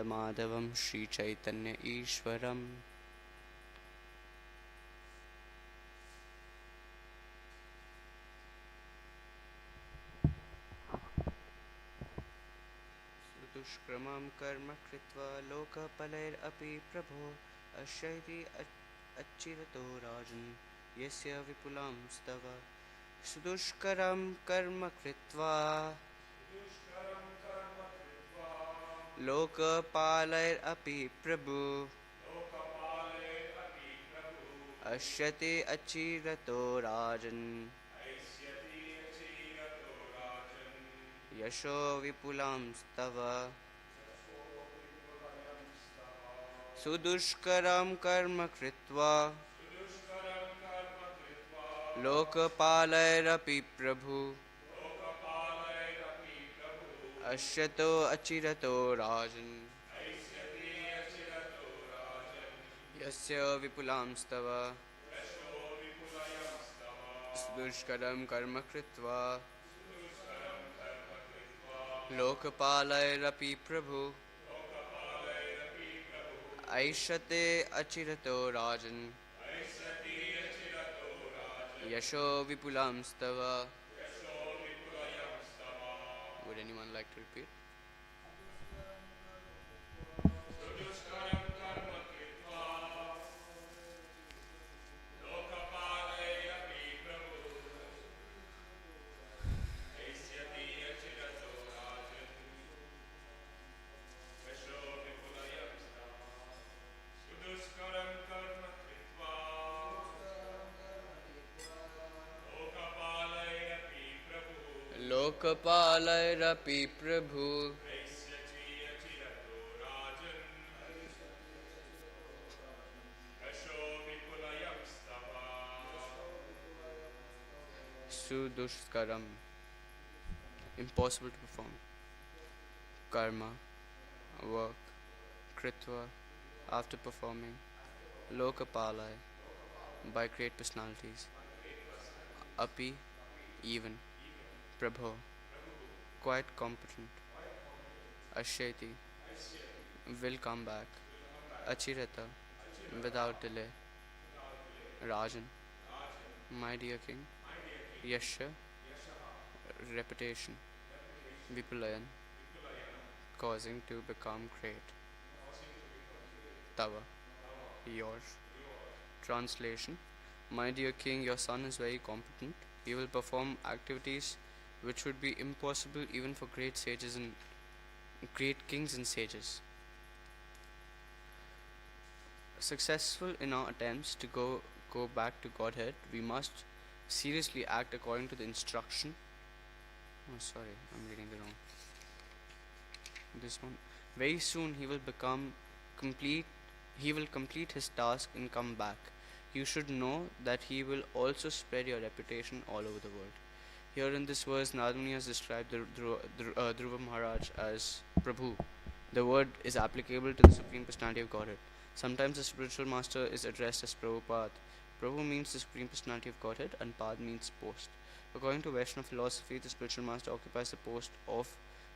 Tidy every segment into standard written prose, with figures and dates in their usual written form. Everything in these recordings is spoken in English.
Madhavam Shri Chaitanya Ishwaram. Dushkramam karma kritva lokapalair api prabho ashaiti achirato rajan yasya vipulam stava sudushkaram karma kritva lokapalair api prabhu ashyate achirato rajan yasho vipulam stava sudushkaram karma kritva lokapalairapi prabhu ashyato achirato rajan yasya vipulam stava sudushkaram karma kritva lokapalairapi prabhu aishate achirato rajan yasho vipulam stava. Would anyone like to repeat? Lokapalairapi prabhu sudushkaram, impossible to perform, karma, work, kritva, after performing, lokapalai, by great personalities, api, even, prabho, quite competent, ashyati, will come back, achirata, without delay, rajan, my dear king, yasha, reputation, vipulayan, causing to become great, tava, yours. Translation: My dear king, your son is very competent. He will perform activities which would be impossible even for great sages and great kings and sages. Successful in our attempts to go back to Godhead, we must seriously act according to the instruction. Oh, sorry, I'm reading the wrong. This one. Very soon he will become complete. He will complete his task and come back. You should know that he will also spread your reputation all over the world. Here in this verse, Nadmuni has described Dhruva Maharaj as Prabhu. The word is applicable to the Supreme Personality of Godhead. Sometimes the spiritual master is addressed as Prabhupada. Prabhu means the Supreme Personality of Godhead and Pad means post. According to Vaishnava philosophy, the spiritual master occupies the post of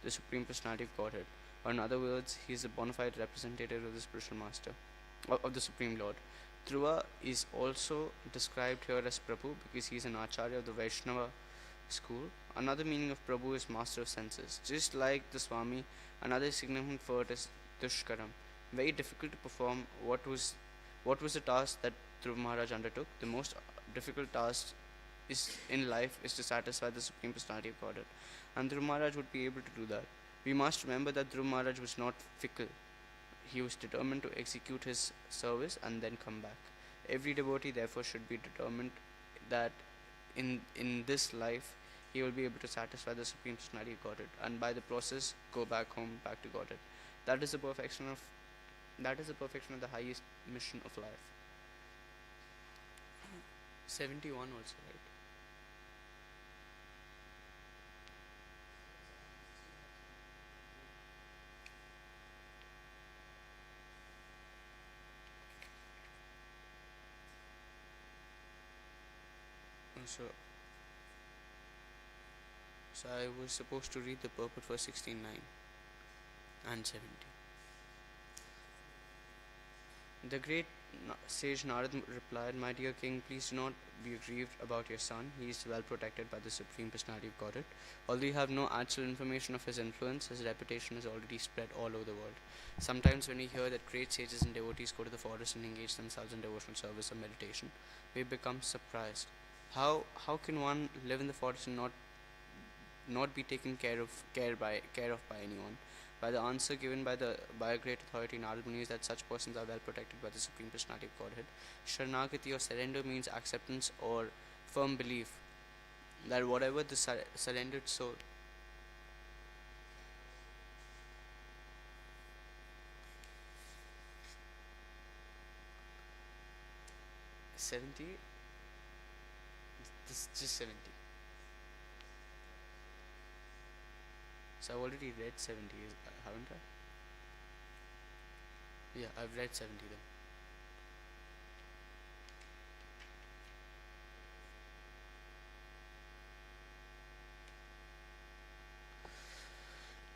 the Supreme Personality of Godhead. Or in other words, he is a bona fide representative of the spiritual master, of the Supreme Lord. Dhruva is also described here as Prabhu because he is an Acharya of the Vaishnava school. Another meaning of Prabhu is master of senses. Just like the Swami, another significant word is Dushkaram. Very difficult to perform. What was the task that Dhruva Maharaj undertook? The most difficult task in life is to satisfy the Supreme Personality of Godhead. And Dhruva Maharaj would be able to do that. We must remember that Dhruva Maharaj was not fickle. He was determined to execute his service and then come back. Every devotee therefore should be determined that in this life he will be able to satisfy the Supreme Personality of Godhead, and by the process go back home, back to Godhead. That is the perfection of the highest mission of life. 71 also, right? So I was supposed to read the purport for 16:9 and 70. The great sage Narad replied, "My dear king, please do not be grieved about your son. He is well protected by the Supreme Personality of Godhead. Although you have no actual information of his influence, his reputation is already spread all over the world. Sometimes when we hear that great sages and devotees go to the forest and engage themselves in devotional service or meditation, we become surprised. How can one live in the forest and not be taken care of by anyone? By the answer given by a great authority Narad Muni is that such persons are well protected by the Supreme Personality of Godhead. Sharanagati or surrender means acceptance or firm belief that whatever the surrendered soul 70, this is just 70. So I've already read 70, haven't I? Yeah, I've read 70 then.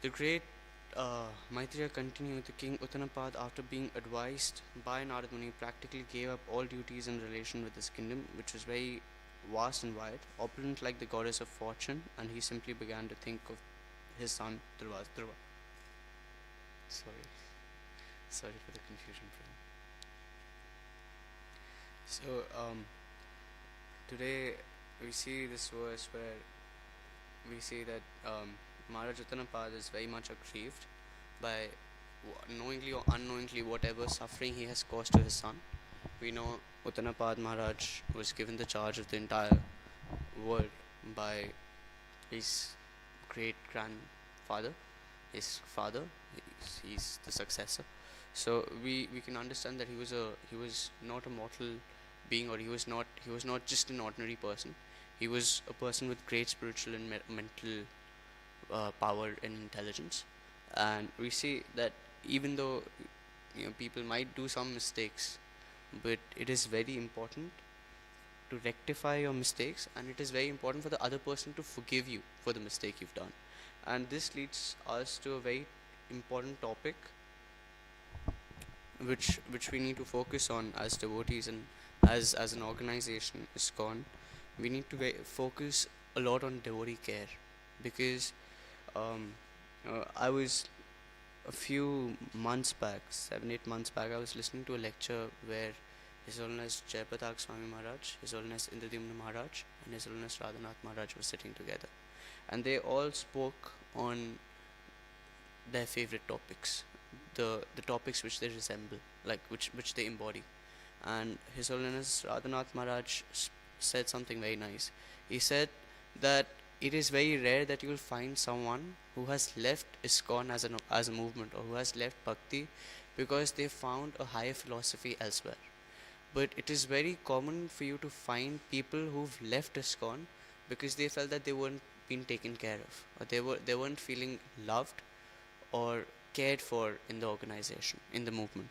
The great Maitreya continued, the king Uttanapad, after being advised by Narad Muni, practically gave up all duties in relation with his kingdom, which was very vast and wide, opulent like the goddess of fortune, and he simply began to think of his son Dhruva. Sorry, sorry for the confusion, friend. So, today we see this verse where we see that Maharaj Uttanapad is very much aggrieved by knowingly or unknowingly whatever suffering he has caused to his son. We know Uttanapad Maharaj was given the charge of the entire world by his great grandfather, his father. He's the successor. So we can understand that he was not a mortal being, or he was not just an ordinary person. He was a person with great spiritual and mental power and intelligence. And we see that even though people might do some mistakes, but it is very important to rectify your mistakes, and it is very important for the other person to forgive you for the mistake you've done. And this leads us to a very important topic which we need to focus on as devotees and as an organization ISKCON. We need to focus a lot on devotee care, because I was a few months back, 7-8 months back, I was listening to a lecture where His Holiness Jayapatak Swami Maharaj, His Holiness Indradyumna Maharaj, and His Holiness Radhanath Maharaj were sitting together, and they all spoke on their favorite topics, the topics which they resemble, like which they embody. And His Holiness Radhanath Maharaj said something very nice. He said that it is very rare that you will find someone who has left ISKCON as a movement, or who has left Bhakti because they found a higher philosophy elsewhere. But it is very common for you to find people who've left ISKCON because they felt that they weren't being taken care of, or they weren't feeling loved or cared for in the organization, in the movement.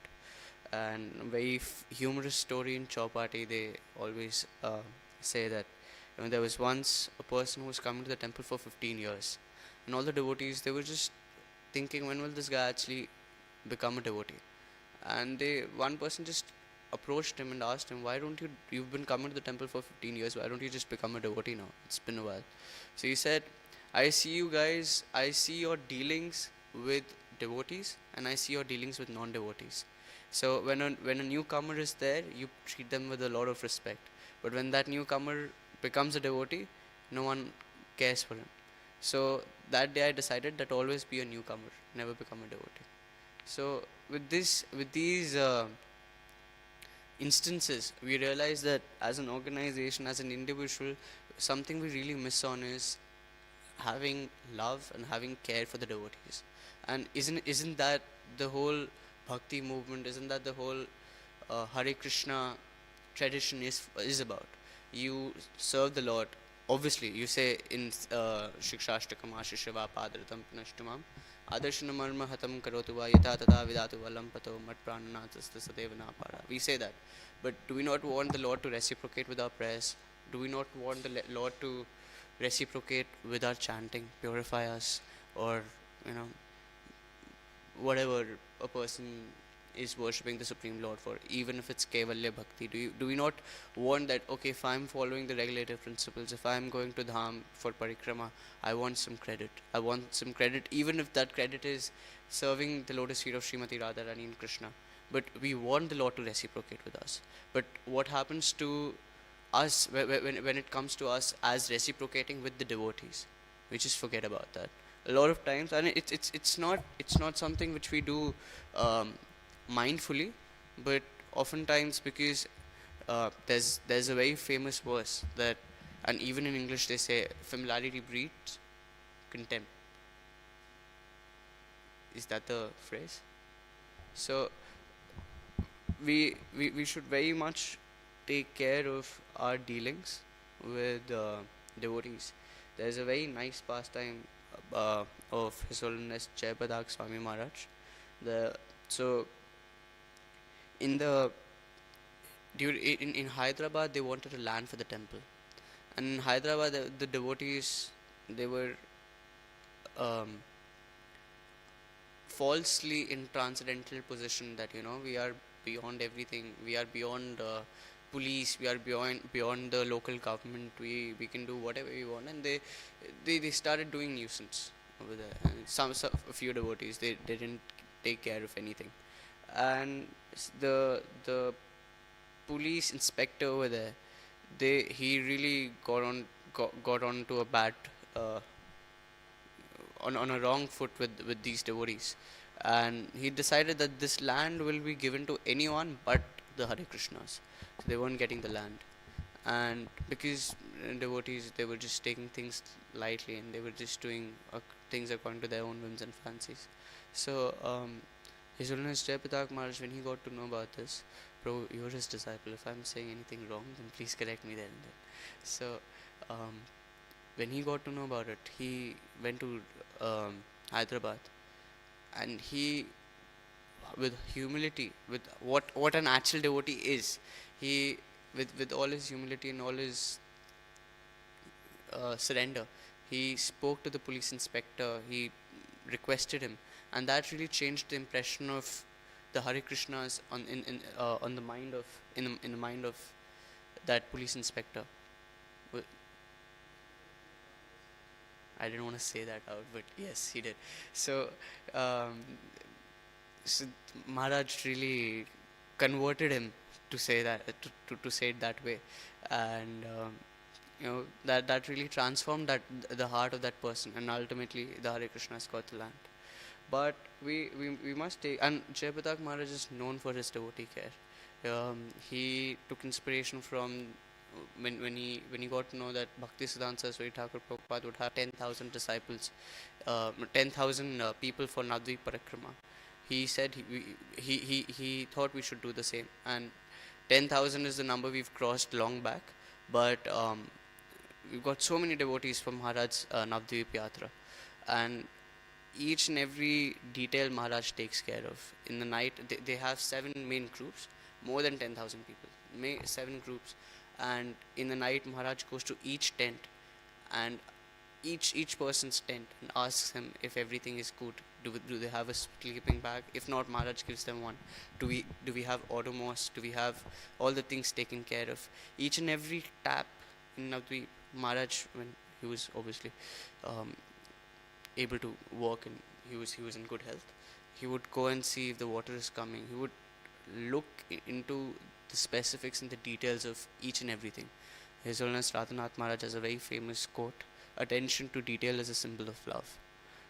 And a very humorous story in Chowpatty, they always say that there was once a person who was coming to the temple for 15 years, and all the devotees, they were just thinking, when will this guy actually become a devotee? And one person just approached him and asked him, why don't you've been coming to the temple for 15 years, why don't you just become a devotee now? It's been a while. So he said, I see you guys, I see your dealings with devotees, and I see your dealings with non-devotees. So when a newcomer is there, you treat them with a lot of respect. But when that newcomer becomes a devotee, no one cares for him. So that day I decided that always be a newcomer, never become a devotee. So with these instances, we realize that as an organization, as an individual, something we really miss on is having love and having care for the devotees. And isn't that the whole bhakti movement? Isn't that the whole Hare Krishna tradition is about? You serve the Lord. Obviously, you say in Shikshashtakam Ashishava Padratam Pinashtumam Adarshana Marma Hatam Karotuva Yata Tada Vidatu Valampato Mat Prananathasta Sadevana Para. We say that. But do we not want the Lord to reciprocate with our prayers? Do we not want the Lord to reciprocate with our chanting, purify us, or whatever a person is worshipping the Supreme Lord for, even if it's Kevalya Bhakti? Do we not want that, okay, if I'm following the regulative principles, if I'm going to Dham for parikrama, I want some credit. I want some credit, even if that credit is serving the lotus feet of Srimati Radharani and Krishna. But we want the Lord to reciprocate with us. But what happens to us when it comes to us as reciprocating with the devotees? We just forget about that a lot of times, and it's not something which we do um, mindfully, but oftentimes because there's a very famous verse that, and even in English they say, familiarity breeds contempt. Is that the phrase? So we should very much take care of our dealings with devotees. There's a very nice pastime of His Holiness Jayapadak Swami Maharaj. The so in the in Hyderabad they wanted a land for the temple, and in Hyderabad the devotees, they were um, falsely in transcendental position that, we are beyond everything, we are beyond police, we are beyond the local government, we can do whatever we want, and they started doing nuisance over there, and a few devotees, they didn't take care of anything, and the police inspector over there, he really got on to a bad uh, on a wrong foot with these devotees, and he decided that this land will be given to anyone but the Hare Krishnas. So they weren't getting the land, and because devotees, they were just taking things lightly, and they were just doing things according to their own whims and fancies. So His Holiness Jayapatak Maharaj, when he got to know about this, bro, you're his disciple. If I'm saying anything wrong, then please correct me there and then. So um, when he got to know about it, he went to Hyderabad, and he, with humility, with what an actual devotee is, he, with all his humility and all his surrender, he spoke to the police inspector. He requested him, and that really changed the impression of the Hare Krishnas on the mind of in the mind of that police inspector. I didn't want to say that out, but yes, he did. So, um, so Maharaj really converted him to say that, to say it that way, and that really transformed the heart of that person, and ultimately the Hare Krishnas got the land. But we must take, and Jayapatak Maharaj is known for his devotee care. He took inspiration from when he got to know that Bhakti Siddhanta Saraswati Thakur Prabhupada would have 10,000 disciples, 10,000 people for Navadvip Parikrama. He said he thought we should do the same, and 10,000 is the number we've crossed long back, but we've got so many devotees from Maharaj's Navadvip Yatra, and each and every detail Maharaj takes care of. In the night, they have 7 main groups, more than 10,000 people, 7 groups, and in the night Maharaj goes to each tent, and each person's tent, and asks him if everything is good. Do they have a sleeping bag? If not, Maharaj gives them one. Do we have Odomos? Do we have all the things taken care of? Each and every tap in Navadvip, Maharaj, when he was obviously able to walk and he was in good health, he would go and see if the water is coming. He would look into the specifics and the details of each and everything. His Holiness Radhanath Maharaj has a very famous quote: "Attention to detail is a symbol of love."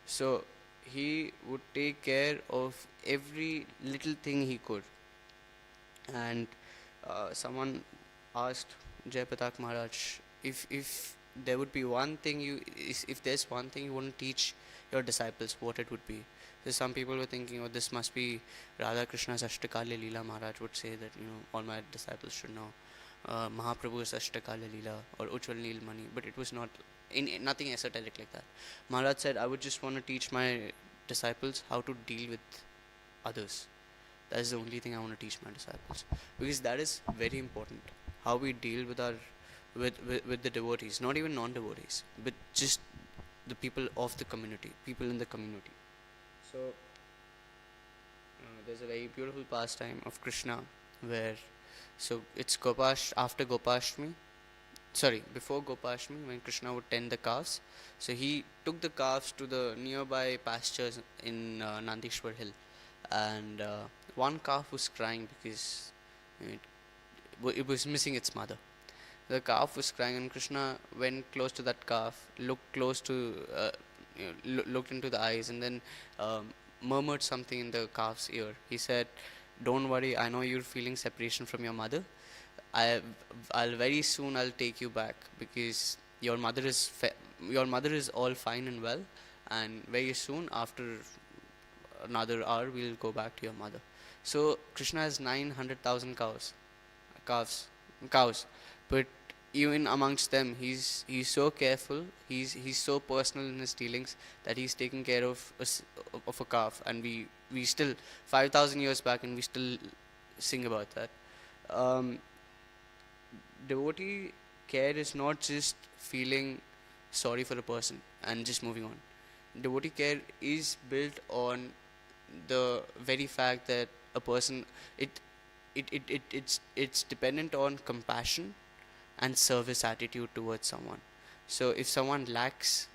So he would take care of every little thing he could. And someone asked Jayapatak Maharaj if there would be one thing if there's one thing you want to teach your disciples, what it would be. So some people were thinking, oh, this must be Radha Krishna's Ashtakalya Leela. Maharaj would say that, all my disciples should know Mahaprabhu's Ashtakalya Leela or Ujjwal Neelmani, but it was not nothing esoteric like that. Maharaj said, I would just want to teach my disciples how to deal with others. That is the only thing I want to teach my disciples, because that is very important. How we deal with our with the devotees, not even non-devotees, but just the people of the community, people in the community. So there's a very beautiful pastime of Krishna where, so it's after Gopashtami, sorry, before Gopashtami, when Krishna would tend the calves. So he took the calves to the nearby pastures in Nandishwar Hill, and one calf was crying because it, it was missing its mother. The calf was crying, and Krishna went close to that calf, looked close to, looked into the eyes, and then um, murmured something in the calf's ear. He said, "Don't worry, I know you're feeling separation from your mother. I, I'll very soon I'll take you back because your mother is all fine and well, and very soon after another hour we'll go back to your mother." So Krishna has 900,000 calves, cows, but even amongst them, he's so careful. He's so personal in his dealings that he's taking care of of a calf, and we still 5,000 years back, and we still sing about that. Um, Devotee care is not just feeling sorry for a person and just moving on. Devotee care is built on the very fact that a person it it's dependent on compassion and service attitude towards someone. So if someone lacks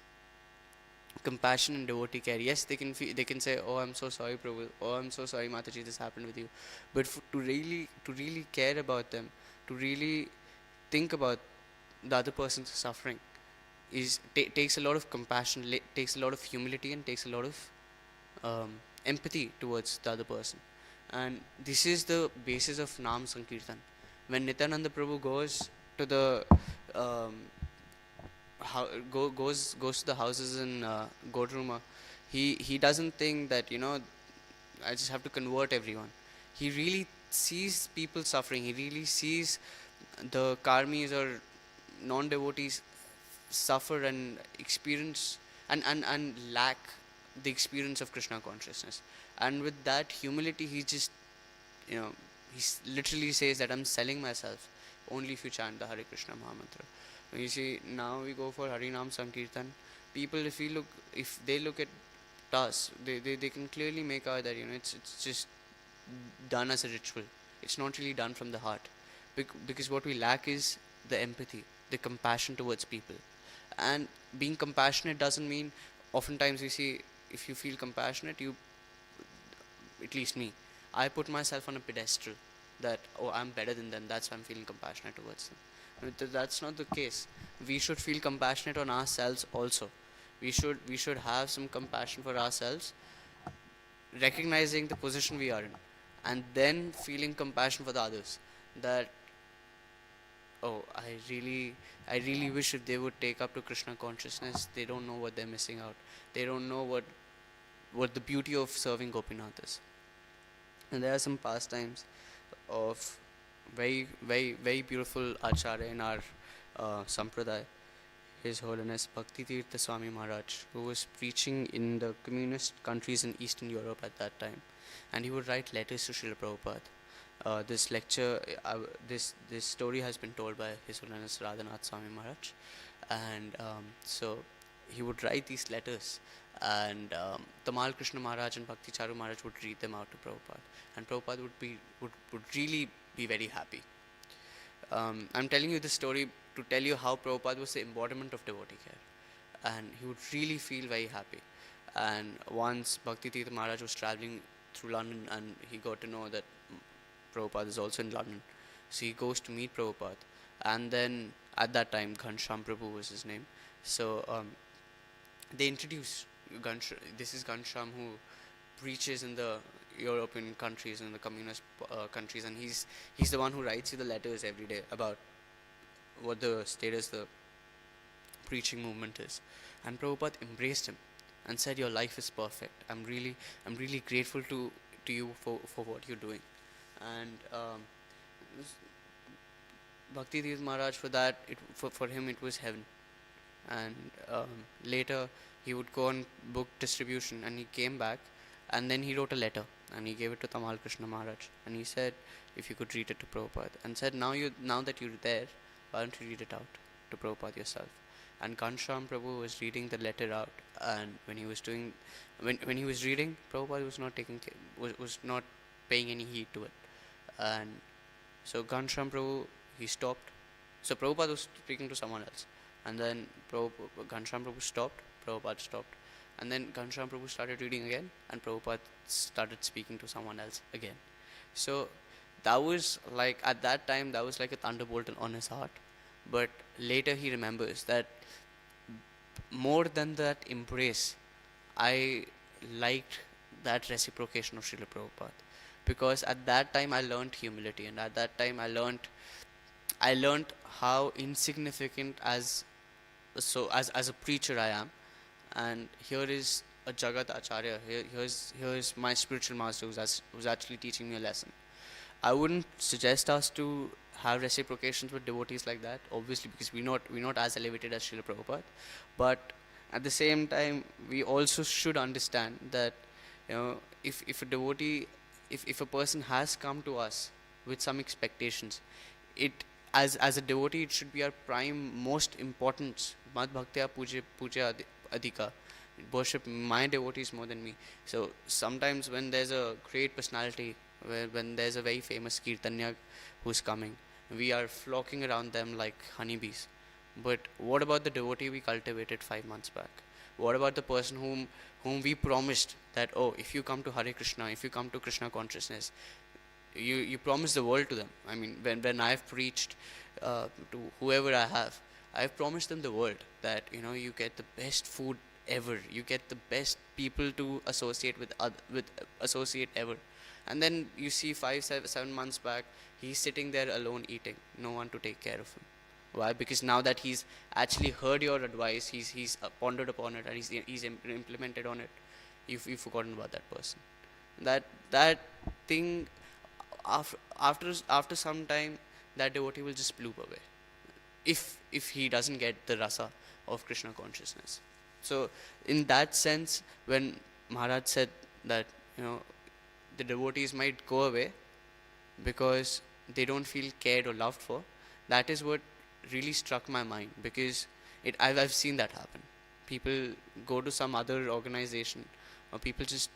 compassion and devotee care, yes, they can say, "Oh, I'm so sorry, Prabhu. Oh, I'm so sorry, Mataji, this happened with you." But to really care about them, to really think about the other person's suffering, takes a lot of compassion, takes a lot of humility, and takes a lot of empathy towards the other person. And this is the basis of Nam Sankirtan. When Nityananda Prabhu goes to the um, goes to the houses in Godruma, he doesn't think that, I just have to convert everyone. He really sees people suffering. He really sees the karmis or non-devotees suffer and experience and lack the experience of Krishna consciousness. And with that humility, he just, literally says that I'm selling myself only if you chant the Hare Krishna Mahamantra. You see, now we go for Harinam Sankirtan. People, if they look at us, they can clearly make out that, it's just done as a ritual. It's not really done from the heart, because what we lack is the empathy, the compassion towards people. And being compassionate doesn't mean, oftentimes we see, if you feel compassionate, at least me, I put myself on a pedestal that, oh, I'm better than them, that's why I'm feeling compassionate towards them. That's not the case. We should feel compassionate on ourselves also. We should have some compassion for ourselves, recognizing the position we are in, and then feeling compassion for the others. That, oh, I really wish if they would take up to Krishna consciousness. They don't know what they're missing out. They don't know what the beauty of serving Gopinath is. And there are some pastimes of very, very, very beautiful Acharya in our Sampradaya, His Holiness Bhakti Tirtha Swami Maharaj, who was preaching in the communist countries in Eastern Europe at that time, and he would write letters to Srila Prabhupada. This lecture, this story has been told by His Holiness Radhanath Swami Maharaj, and so he would write these letters, and Tamal Krishna Maharaj and Bhakti Charu Maharaj would read them out to Prabhupada, and Prabhupada would really be very happy. I'm telling you this story to tell you how Prabhupada was the embodiment of devotee care, and he would really feel very happy. And once Bhakti Tirtha Maharaj was traveling through London, and he got to know that Prabhupada is also in London, so he goes to meet Prabhupada. And then at that time, Ghanshyam Prabhu was his name. So they introduce this is Ghanshyam, who preaches in the European countries and the communist countries, and he's the one who writes you the letters every day about what the status the preaching movement is. And Prabhupada embraced him and said, "Your life is perfect. I'm really grateful to you for what you're doing." And Bhakti Tirtha Maharaj, for that, for him it was heaven. And later he would go on book distribution, and he came back, and then he wrote a letter, and he gave it to Tamal Krishna Maharaj, and he said, if you could read it to Prabhupada, and said, now that you're there, why don't you read it out to Prabhupada yourself? And Ghanshyam Prabhu was reading the letter out, and when he was reading, Prabhupada was not paying any heed to it. And so Ghanshyam Prabhu, he stopped. So Prabhupada was speaking to someone else, and then Ghanshyam Prabhu stopped. Prabhupada stopped, and then Ghanshyam Prabhu started reading again, and Prabhupada started speaking to someone else again. So that was like, at that time, that was like a thunderbolt on his heart. But later he remembers that more than that embrace, I liked that reciprocation of Srila Prabhupada, because at that time I learned humility, and at that time I learned how insignificant as a preacher I am. And here is a Jagat Acharya. Here's my spiritual master who's actually teaching me a lesson. I wouldn't suggest us to have reciprocations with devotees like that, obviously, because we're not as elevated as Srila Prabhupada. But at the same time, we also should understand that, if a devotee, if a person has come to us with some expectations, it as a devotee, it should be our prime most importance. Mad bhaktya puja adhika. Worship my devotees more than me. So sometimes when there's a great personality, when there's a very famous kirtanya who's coming, we are flocking around them like honeybees. But what about the devotee we cultivated 5 months back? What about the person whom we promised that, oh, if you come to Hare Krishna, if you come to Krishna consciousness, you promise the world to them. I mean, when I've preached to whoever I've promised them the world, that you get the best food ever, you get the best people to associate with associate ever. And then you see 5 7 7 months back, he's sitting there alone eating, no one to take care of him. Why? Because now that he's actually heard your advice, he's pondered upon it, and he's implemented on it, you've forgotten about that person. That thing, after some time, that devotee will just bloop away, if he doesn't get the rasa of Krishna consciousness. So in that sense, when Maharaj said that, the devotees might go away because they don't feel cared or loved for, that is what really struck my mind, because I've seen that happen. People go to some other organization, or people just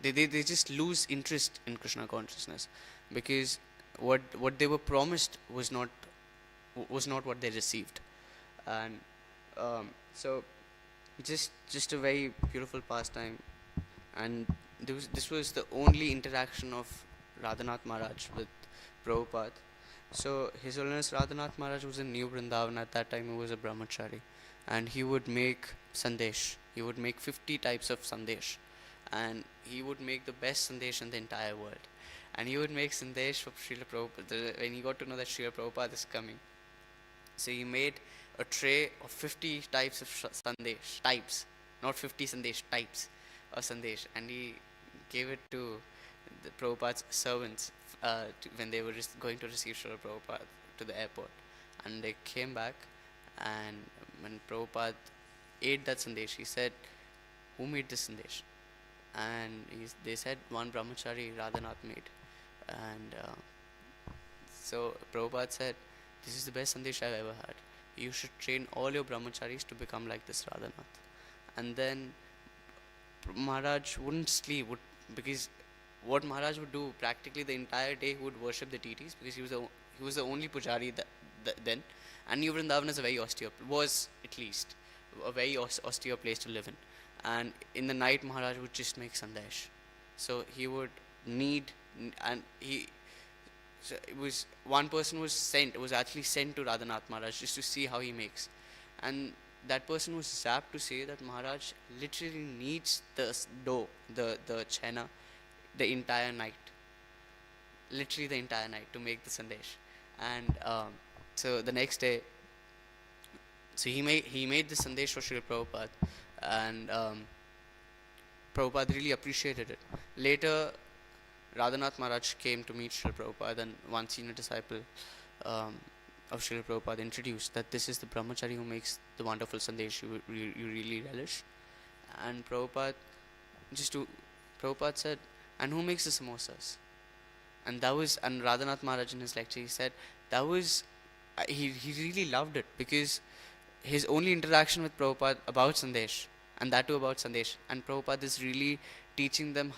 they just lose interest in Krishna consciousness, because what they were promised was not what they received. And so just a very beautiful pastime. And this was the only interaction of Radhanath Maharaj with Prabhupada. So His Holiness Radhanath Maharaj was in New Vrindavan at that time. He was a brahmachari, and he would make sandesh. He would make 50 types of sandesh, and he would make the best sandesh in the entire world. And he would make sandesh for Srila Prabhupada when he got to know that Srila Prabhupada is coming. So he made a tray of 50 types of sandesh, types, not 50 sandesh, types of sandesh, and he gave it to the Prabhupada's servants when they were going to receive Srila Prabhupada to the airport. And they came back, and when Prabhupada ate that sandesh, he said, "Who made this sandesh?" And they said, "One brahmachari, Radhanath, made." And so Prabhupada said, "This is the best sandesh I've ever had. You should train all your brahmacharis to become like this Radhanath." And then Maharaj wouldn't sleep, because what Maharaj would do practically the entire day, he would worship the deities, because he was the only pujari then. And New Vrindavan is a very austere, was at least a very austere place to live in. And in the night, Maharaj would just make sandesh. So he would need, and so it was one person was actually sent to Radhanath Maharaj just to see how he makes. And that person was zapped to say that Maharaj literally needs the dough, the chena, the entire night, literally the entire night, to make the sandesh. And so the next day, so he made the sandesh for Srila Prabhupada, and Prabhupada really appreciated it. Later, Radhanath Maharaj came to meet Srila Prabhupada, and one senior disciple of Srila Prabhupada introduced that this is the brahmachari who makes the wonderful sandesh you really relish. And Prabhupada said, "And who makes the samosas?" And Radhanath Maharaj in his lecture, he said that was he really loved it, because his only interaction with Prabhupada about sandesh, and that too about sandesh, and Prabhupada is really teaching them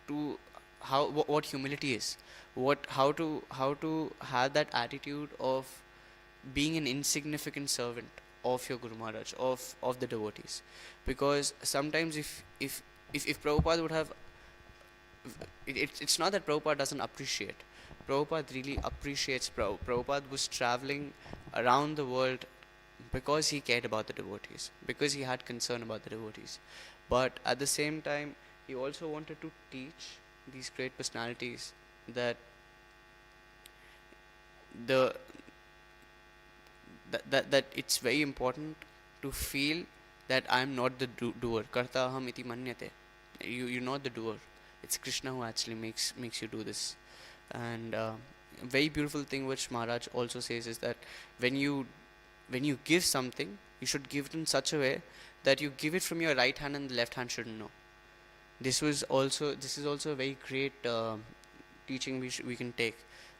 to what humility is, what how to have that attitude of being an insignificant servant of your Guru Maharaj, of the devotees. Because sometimes if Prabhupada would have, it's not that Prabhupada doesn't appreciate. Prabhupada really appreciates. Prabhupada was traveling around the world because he cared about the devotees, because he had concern about the devotees. But at the same time, he also wanted to teach these great personalities that the that it's very important to feel that I'm not the doer. Karta aham iti manyate. You're not the doer. It's Krishna who actually makes you do this. And a very beautiful thing which Maharaj also says is that when you give something, you should give it in such a way that you give it from your right hand and the left hand shouldn't know. This is also a very great teaching we can take,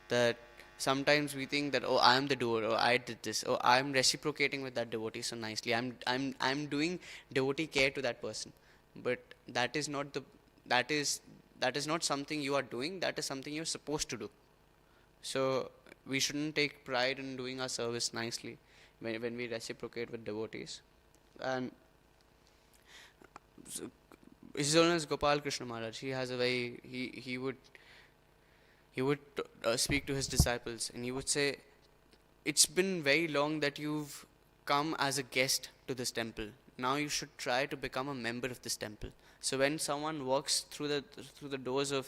that sometimes we think that, oh, I am the doer, or I did this, or I'm reciprocating with that devotee so nicely, I'm doing devotee care to that person. But that is that is not something you are doing, that is something you're supposed to do. So we shouldn't take pride in doing our service nicely when we reciprocate with devotees. And his known as Gopal Krishna Maharaj. He has a very he would speak to his disciples and he would say, "It's been very long that you've come as a guest to this temple. Now you should try to become a member of this temple." So when someone walks through the doors of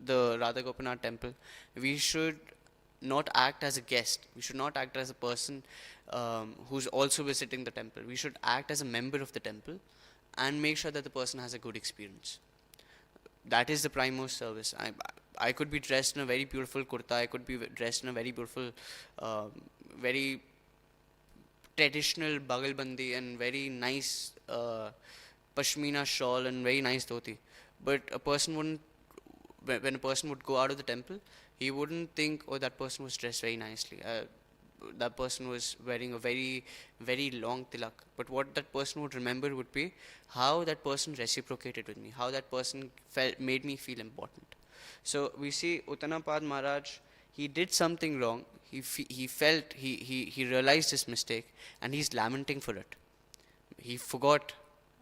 the Radha Gopinath temple, we should not act as a guest. We should not act as a person who's also visiting the temple. We should act as a member of the temple and make sure that the person has a good experience. That is the primemost service. I could be dressed in a very beautiful kurta. I could be dressed in a very beautiful, very traditional bagalbandi and very nice pashmina shawl and very nice dhoti. But a person wouldn't, when a person would go out of the temple, he wouldn't think, oh, that person was dressed very nicely. That person was wearing a very, very long tilak. But what that person would remember would be how that person reciprocated with me, how that person made me feel important. So we see Uttanapad Maharaj, he did something wrong. He felt, he realized his mistake and he's lamenting for it. He forgot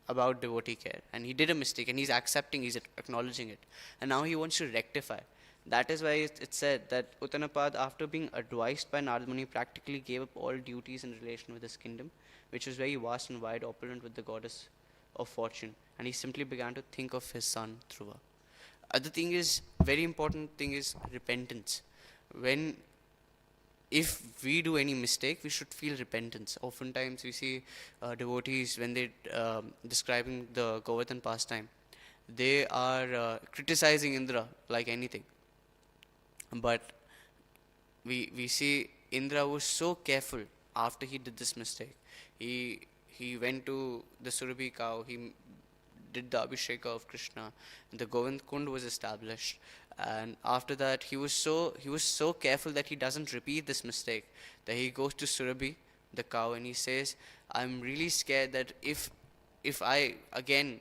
about devotee care and he did a mistake and he's accepting, he's acknowledging it. And now he wants to rectify. That is why it's said that Uttanapad, after being advised by Narad Muni, practically gave up all duties in relation with his kingdom, which was very vast and wide, opulent with the goddess of fortune. And he simply began to think of his son Dhruva. Other thing is, very important thing is repentance. If we do any mistake, we should feel repentance. Oftentimes we see devotees, when they describing the Govardhan pastime, they are criticizing Indra like anything. But we see Indra was so careful after he did this mistake. He went to the Surabhi cow, he did the Abhisheka of Krishna, the Govind Kund was established, and after that he was so careful that he doesn't repeat this mistake, that he goes to Surabhi, the cow, and he says, I'm really scared that if I again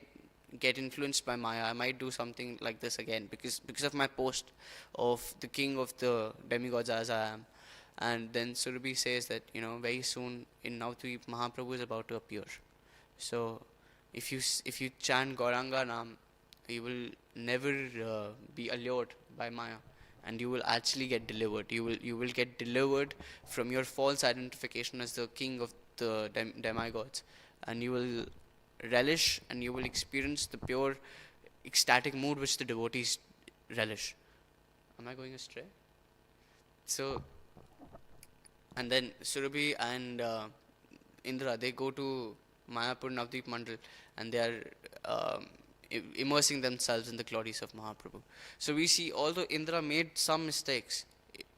get influenced by Maya, I might do something like this again, because of my post of the king of the demigods as I am. And then Surabhi says that, very soon in Navadvip Mahaprabhu is about to appear. So if you chant Gauranga Naam, you will never be allured by Maya, and you will actually get delivered. You will get delivered from your false identification as the king of the demigods, and you will relish and you will experience the pure ecstatic mood which the devotees relish. Am I going astray? So, and then Surabhi and Indra, they go to Mayapur Navdeep Mandal and they are immersing themselves in the glories of Mahaprabhu. So we see, although Indra made some mistakes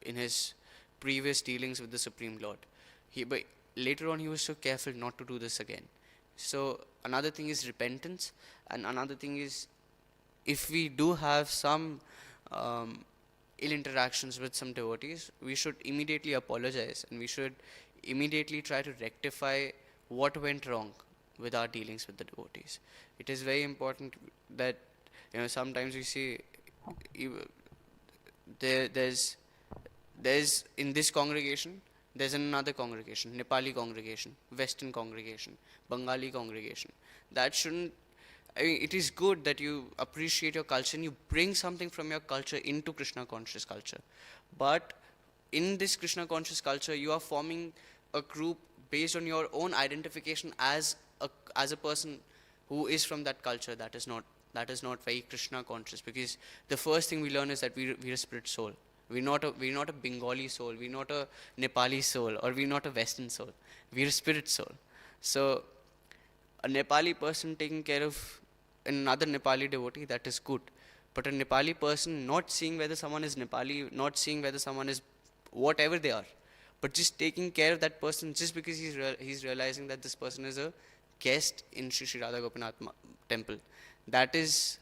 in his previous dealings with the Supreme Lord, but later on he was so careful not to do this again. So another thing is repentance, and another thing is, if we do have some ill interactions with some devotees, we should immediately apologize and we should immediately try to rectify what went wrong. with our dealings with the devotees. It is very important that, sometimes we see, ev- there's in this congregation, there's another congregation, Nepali congregation, Western congregation, Bengali congregation. That shouldn't. I mean, it is good that you appreciate your culture and you bring something from your culture into Krishna conscious culture. But in this Krishna conscious culture, you are forming a group based on your own identification as a person who is from that culture. That is not very Krishna conscious, because the first thing we learn is that we're a spirit soul. We're not a Bengali soul. We're not a Nepali soul, or we're not a Western soul. We're a spirit soul. So a Nepali person taking care of another Nepali devotee, that is good. But a Nepali person not seeing whether someone is Nepali, not seeing whether someone is whatever they are, but just taking care of that person just because he's realizing that this person is a guest in Sri Radha Gopinath temple. That is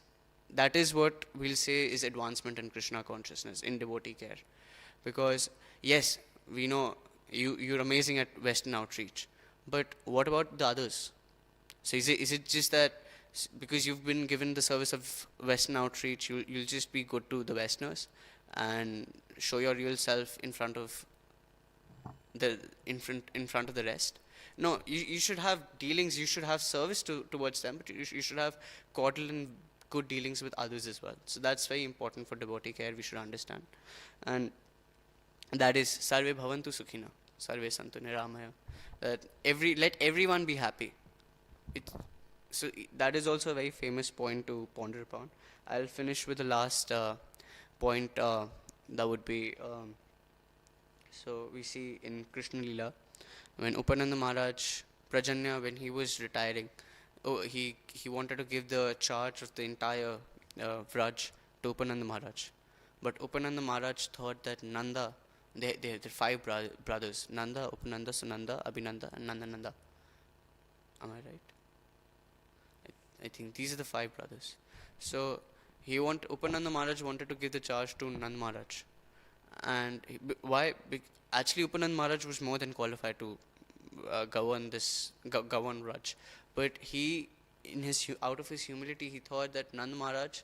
that is what we'll say is advancement in Krishna consciousness, in devotee care. Because yes, we know you're amazing at Western outreach, but what about the others? So is it just that because you've been given the service of Western outreach, you'll just be good to the Westerners and show your real self in front of the rest? No, you should have dealings, you should have service towards them, but you should have cordial and good dealings with others as well. So that's very important for devotee care, we should understand. And that is Sarve Bhavantu Sukhina, Sarve Santu Niramaya. That let everyone be happy. It, that is also a very famous point to ponder upon. I'll finish with the last point. That would be, so we see in Krishna Leela, when Upananda Maharaj, Prajanya, when he was retiring, he wanted to give the charge of the entire Vraj to Upananda Maharaj. But Upananda Maharaj thought that Nanda, they're five brothers, Nanda, Upananda, Sunanda, Abhinanda, and Nandananda. Am I right? I think these are the five brothers. So Upananda Maharaj wanted to give the charge to Nand Maharaj. And why? Actually, Upanand Maharaj was more than qualified to govern Raj, but he, out of his humility, he thought that Nand Maharaj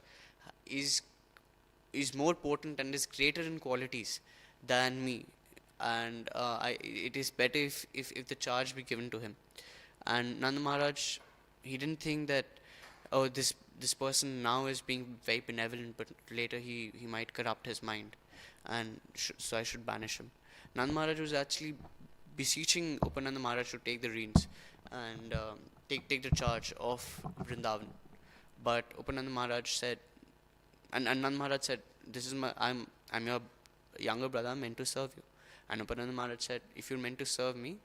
is is more potent and is greater in qualities than me, and it is better if the charge be given to him. And Nand Maharaj, he didn't think that, oh, this person now is being very benevolent, but later he might corrupt his mind, and so I should banish him. Nand Maharaj was actually beseeching Upananda Maharaj to take the reins and take the charge of Vrindavan. But Upananda Maharaj said, and Nand Maharaj said, "This is I'm your younger brother. I'm meant to serve you." And Upananda Maharaj said, "If you're meant to serve me,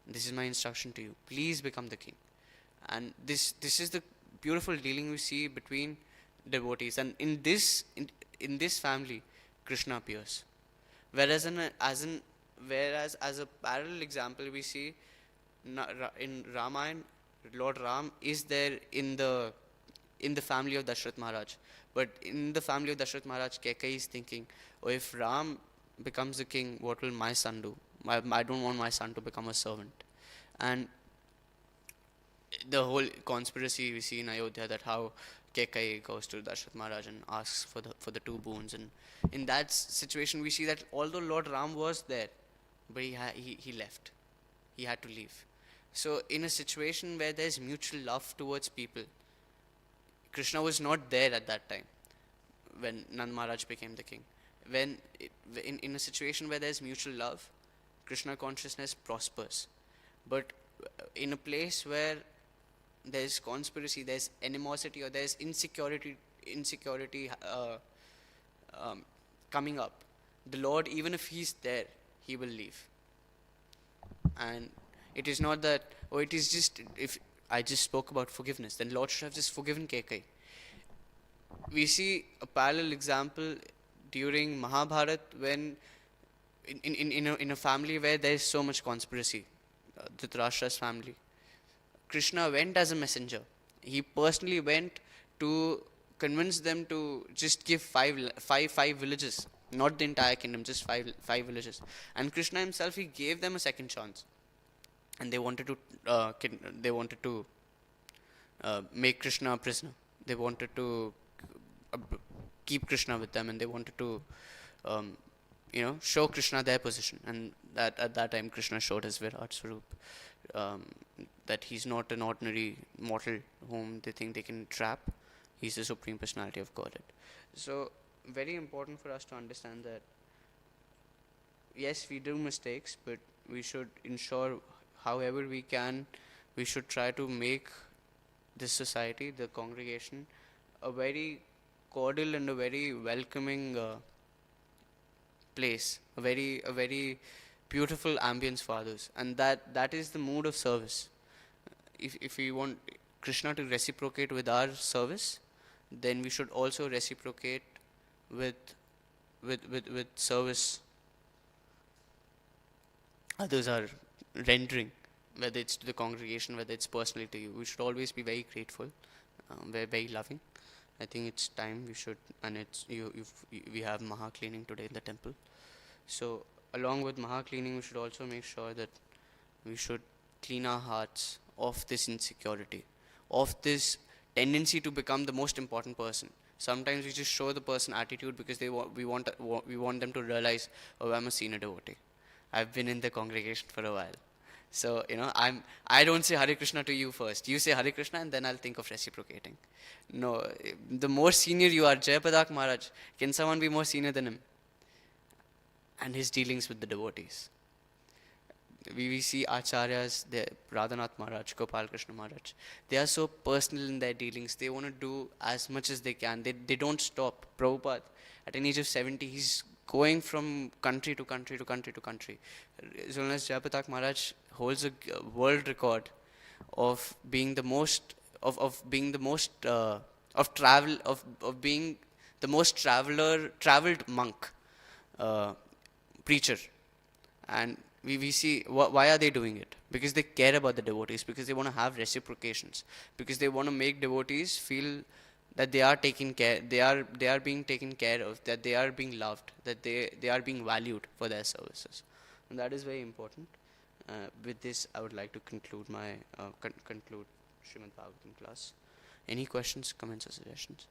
this is my instruction to you. Please become the king." And this is the beautiful dealing we see between devotees. And in this family, Krishna appears. Whereas whereas as a parallel example, we see in Ramayana, Lord Ram is there in the family of Dashrath Maharaj. But in the family of Dashrath Maharaj, Kekai is thinking, oh, if Ram becomes the king, what will my son do? I don't want my son to become a servant. And the whole conspiracy we see in Ayodhya, that how Kekai goes to Dashrath Maharaj and asks for the two boons. And in that situation, we see that although Lord Ram was there, but he left. He had to leave. So in a situation where there's mutual love towards people, Krishna was not there at that time when Nand Maharaj became the king. In a situation where there's mutual love, Krishna consciousness prospers. But in a place where there's conspiracy, there's animosity, or there's insecurity coming up, the Lord, even if he's there, he will leave. And it is not that, oh, it is just, if I just spoke about forgiveness, then Lord should have just forgiven Kekai. We see a parallel example during Mahabharat, when in a family where there is so much conspiracy, Dhritarashtra's family, Krishna went as a messenger. He personally went to convince them to just give five villages, not the entire kingdom, just five villages. And Krishna himself, he gave them a second chance, and they wanted to make Krishna a prisoner. They wanted to uh, keep Krishna with them, and they wanted to, um, show Krishna their position. And that at that time, Krishna showed his Virat Swarup, um, that he's not an ordinary mortal whom they think they can trap. He's the supreme personality of Godhead. So, very important for us to understand that yes, we do mistakes, but we should ensure, however we can, we should try to make this society, the congregation, a very cordial and a very welcoming place, a very beautiful ambience for others, and that is the mood of service. If we want Krishna to reciprocate with our service, then we should also reciprocate with with service others are rendering, whether it's to the congregation, whether it's personally to you. We should always be very grateful, very loving. I think it's time we should, and it's we have Maha cleaning today in the temple. So along with Maha cleaning, we should also make sure that we should clean our hearts of this insecurity, of this tendency to become the most important person. Sometimes we just show the person attitude because we want them to realize, oh, I'm a senior devotee. I've been in the congregation for a while. So, I don't say Hare Krishna to you first. You say Hare Krishna and then I'll think of reciprocating. No, the more senior you are, Jayapadak Maharaj, can someone be more senior than him? And his dealings with the devotees. We see Acharyas, Radhanath Maharaj, Gopal Krishna Maharaj. They are so personal in their dealings. They want to do as much as they can. They don't stop. Prabhupada, at an age of 70, he's going from country to country to country to country. As long as Jayapatak Maharaj holds a world record of being the most of being the most of travel of being the most traveled monk, preacher. And we see why are they doing it? Because they care about the devotees, because they want to have reciprocations, because they want to make devotees feel that they are taken care, they are being taken care of, that they are being loved, that they are being valued for their services, and that is very important. With this, I would like to conclude my conclude Srimad Bhagavatam class. Any questions, comments, or suggestions?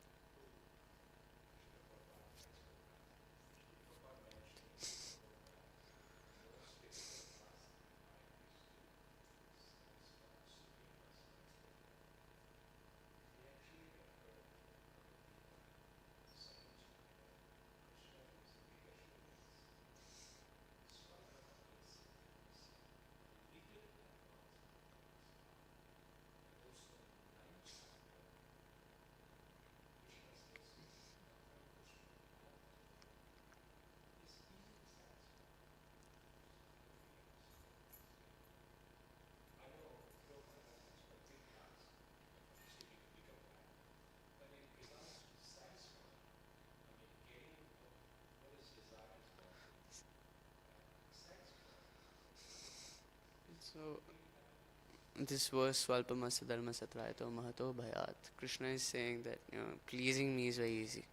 So this verse, Svalpamasya dharma satrayato mahato bhayat. Krishna is saying that pleasing me is very easy.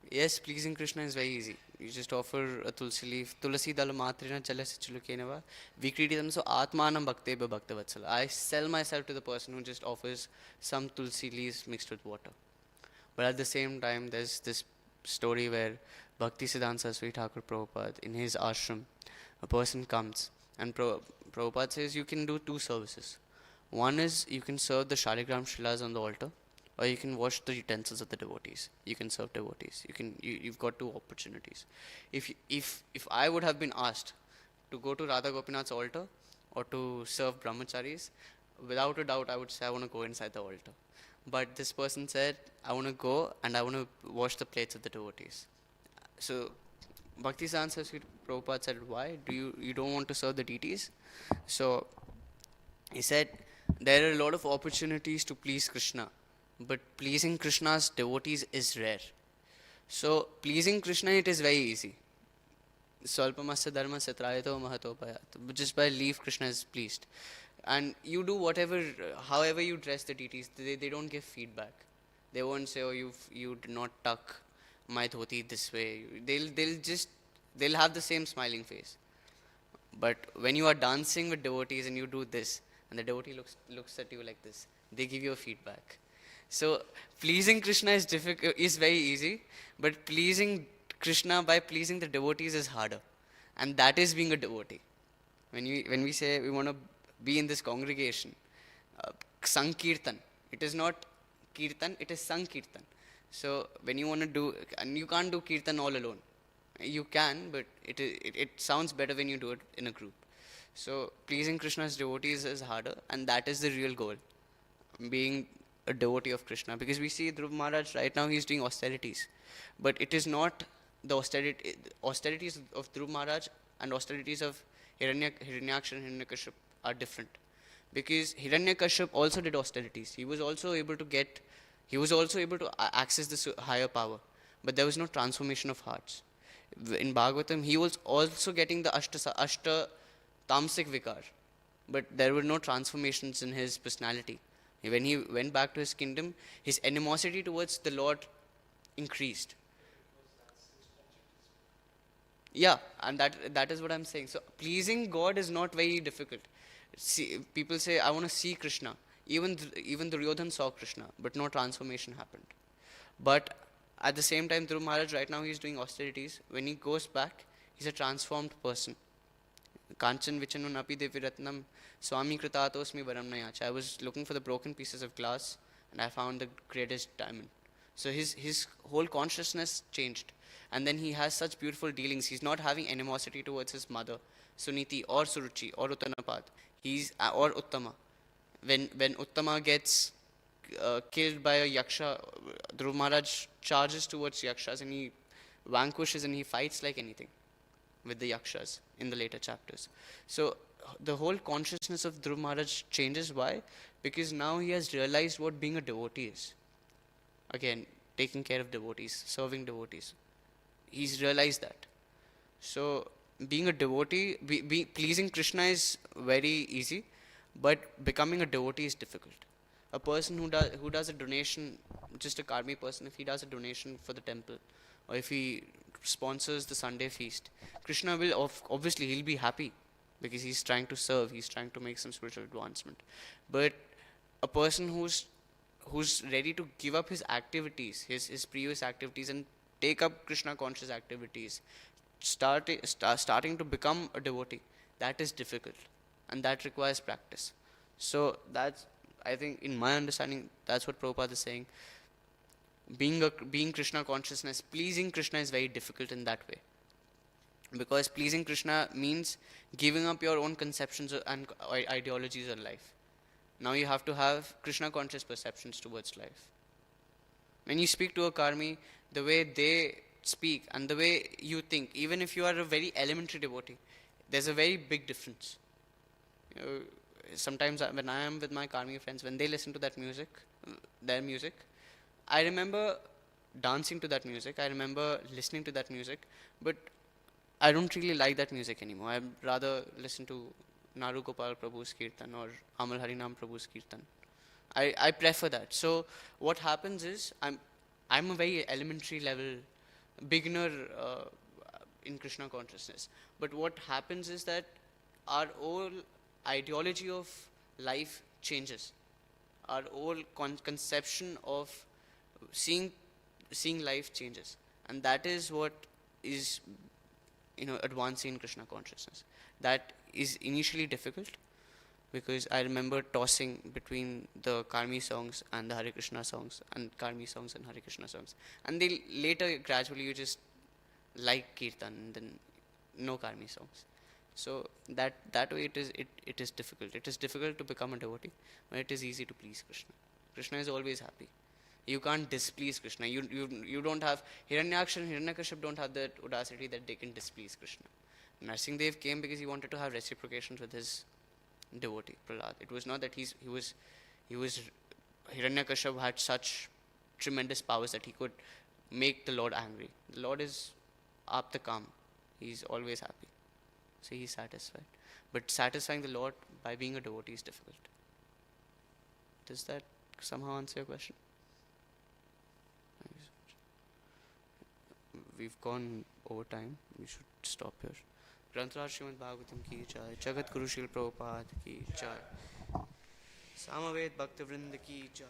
Yes, pleasing Krishna is very easy. You just offer a tulsi leaf, tulasi dala matrina chalasi chulukenava, vikriditam so atmanam bhakteba bhaktavatsala. I sell myself to the person who just offers some tulsi leaves mixed with water. But at the same time, there's this story where Bhakti Siddhanta Saraswati Thakur Prabhupada, in his ashram, a person comes and Prabhupada says you can do two services. One is you can serve the Shaligram Shilas on the altar, or you can wash the utensils of the devotees. You can serve devotees. You've got two opportunities. If I would have been asked to go to Radha Gopinath's altar or to serve brahmacharis, without a doubt I would say I want to go inside the altar. But this person said, I want to go and I want to wash the plates of the devotees. So Bhakti Siddhanta Saraswati Prabhupada said, why? You don't want to serve the deities? So he said, there are a lot of opportunities to please Krishna, but pleasing Krishna's devotees is rare. So pleasing Krishna, it is very easy. Svalpamasya dharma satrayato mahatopayat. Just by leave, Krishna is pleased. And you do whatever, however you dress the deities, they don't give feedback. They won't say, oh, you did not tuck my dhoti this way. They'll have the same smiling face. But when you are dancing with devotees and you do this, and the devotee looks at you like this, they give you a feedback. So pleasing Krishna is difficult, is very easy, but pleasing Krishna by pleasing the devotees is harder, and that is being a devotee. When we say we want to be in this congregation, Sankirtan, it is not Kirtan, it is Sankirtan. So when you want to do, and you can't do Kirtan all alone. You can, but it sounds better when you do it in a group. So pleasing Krishna's devotees is harder, and that is the real goal, being a devotee of Krishna. Because we see Dhruv Maharaj right now, he's doing austerities, but it is not the austerities of Dhruv Maharaj and austerities of Hiranyaksha and Hiranyakashipu are different. Because Hiranyakashipu also did austerities. He was also able to access this higher power, but there was no transformation of hearts. In Bhagavatam, he was also getting the Ashta Tamsik Vikar, but there were no transformations in his personality. When he went back to his kingdom, his animosity towards the Lord increased. Yeah, and that is what I'm saying. So pleasing God is not very difficult. See, people say, I want to see Krishna. Even Duryodhan saw Krishna, but no transformation happened. But at the same time, Dhruv Maharaj right now he's doing austerities. When he goes back, he's a transformed person. Kanchan Vichanun Api Devi Ratnam Swami Kritatosmi Varam Nayacha. I was looking for the broken pieces of glass and I found the greatest diamond. So his whole consciousness changed. And then he has such beautiful dealings. He's not having animosity towards his mother, Suniti or Suruchi or Uttanapad. Or Uttama. When Uttama gets killed by a yaksha, Dhruv Maharaj charges towards yakshas and he vanquishes and he fights like anything with the yakshas in the later chapters. So the whole consciousness of Dhruv Maharaj changes. Why? Because now he has realized what being a devotee is. Again, taking care of devotees, serving devotees. He's realized that. So being a devotee, pleasing Krishna is very easy, but becoming a devotee is difficult. A person who does a donation, just a karmi person, if he does a donation for the temple, or if he sponsors the Sunday feast, Krishna will obviously he'll be happy because he's trying to serve, he's trying to make some spiritual advancement. But a person who's ready to give up his activities, his previous activities, and take up Krishna conscious activities, starting to become a devotee, that is difficult, and that requires practice. So that's, I think, in my understanding, that's what Prabhupada is saying. Being Krishna consciousness, pleasing Krishna is very difficult in that way. Because pleasing Krishna means giving up your own conceptions and ideologies of life. Now you have to have Krishna conscious perceptions towards life. When you speak to a karmi, the way they speak and the way you think, even if you are a very elementary devotee, there's a very big difference. Sometimes when I am with my karmi friends, when they listen to that music, their music, I remember dancing to that music, I remember listening to that music, but I don't really like that music anymore. I'd rather listen to Naru Gopal Prabhu's Kirtan or Amal Harinam Prabhu's Kirtan. I prefer that. So what happens is, I'm a very elementary level beginner in Krishna consciousness. But what happens is that our whole ideology of life changes. Our whole conception of seeing life changes, and that is what is advancing in Krishna consciousness. That is initially difficult, because I remember tossing between the Karmi songs and the Hare Krishna songs, and Karmi songs and Hare Krishna songs, and then later gradually you just like Kirtan and then no Karmi songs. So that way it is difficult. It is difficult to become a devotee, but it is easy to please Krishna. Krishna is always happy. You can't displease Krishna. You don't have Hiranyaksha and Hiranyakashipu don't have that audacity that they can displease Krishna. Narsimhadev came because he wanted to have reciprocations with his devotee Prahlad. It was not that he was Hiranyakashipu had such tremendous powers that he could make the Lord angry. The Lord is Aptakam. He's always happy. So he's satisfied. But satisfying the Lord by being a devotee is difficult. Does that somehow answer your question? We've gone over time. We should stop here. Grantraj Srimad Bhagavatam ki jai. Jagat Guru Shil Prabhupada ki jai. Samaved Bhakta Vrinda ki jai.